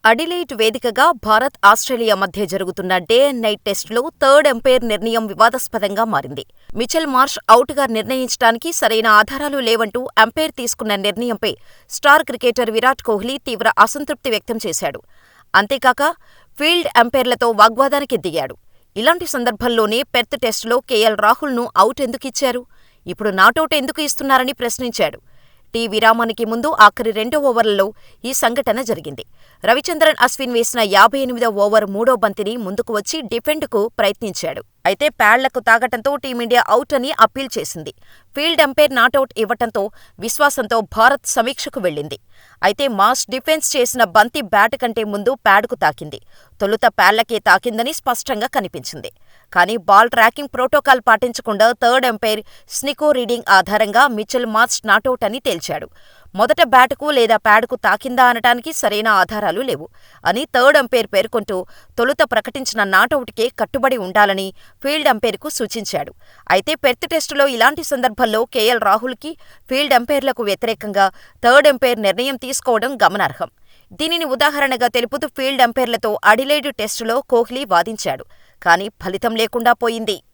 అడిలెయిడ్ వేదికగా భారత్, ఆస్ట్రేలియా మధ్య జరుగుతున్న డే అండ్ నైట్ టెస్టులో థర్డ్ అంపైర్ నిర్ణయం వివాదాస్పదంగా మారింది. మిచెల్ మార్ష్ అవుట్గా నిర్ణయించడానికి సరైన ఆధారాలు లేవంటూ అంపైర్ తీసుకున్న నిర్ణయంపై స్టార్ క్రికెటర్ విరాట్ కోహ్లీ తీవ్ర అసంతృప్తి వ్యక్తం చేశాడు. అంతేకాక ఫీల్డ్ అంపైర్లతో వాగ్వాదానికి దిగాడు. ఇలాంటి సందర్భంలోనే పెర్త్ టెస్టులో కేఎల్ రాహుల్ను అవుట్ ఎందుకిచ్చారు? ఇప్పుడు నాటౌట్ ఎందుకు ఇస్తున్నారని ప్రశ్నించాడు. టీ విరామానికి ముందు ఆఖరి 2 ఓవర్లలో ఈ సంఘటన జరిగింది. రవిచంద్రన్ అశ్విన్ వేసిన 58వ ఓవర్ 3వ బంతిని ముందుకు వచ్చి డిఫెండ్కు ప్రయత్నించాడు. అయితే ప్యాడ్లకు తాగటంతో టీమిండియా అవుట్ అని అప్పీల్ చేసింది. ఫీల్డ్ అంపైర్ నాటౌట్ ఇవ్వటంతో విశ్వాసంతో భారత్ సమీక్షకు వెళ్లింది. అయితే మాస్ డిఫెన్స్ చేసిన బంతి బ్యాట్ కంటే ముందు ప్యాడ్కు తాకింది. తొలుత ప్యాడ్లకే తాకిందని స్పష్టంగా కనిపించింది. కానీ బాల్ ట్రాకింగ్ ప్రోటోకాల్ పాటించకుండా థర్డ్ అంపైర్ స్నికో రీడింగ్ ఆధారంగా మిచెల్ మార్ష్ నాటౌట్ అని తేల్చాడు. మొదట బ్యాటుకు లేదా ప్యాడ్కు తాకిందా అనటానికి సరైన ఆధారాలు లేవు అని థర్డ్ అంపైర్ పేర్కొంటూ తొలుత ప్రకటించిన నాటౌట్కే కట్టుబడి ఉండాలని ఫీల్డ్ అంపైర్కు సూచించాడు. అయితే పెర్త్ టెస్టులో ఇలాంటి సందర్భంలో కేఎల్ రాహుల్కి ఫీల్డ్ అంపైర్లకు వ్యతిరేకంగా థర్డ్ అంపైర్ నిర్ణయం తీసుకోవడం గమనార్హం. దీనిని ఉదాహరణగా తెలుపుతూ ఫీల్డ్ అంపైర్లతో అడిలెయిడ్ టెస్టులో కోహ్లీ వాదించాడు. కానీ ఫలితం లేకుండా పోయింది.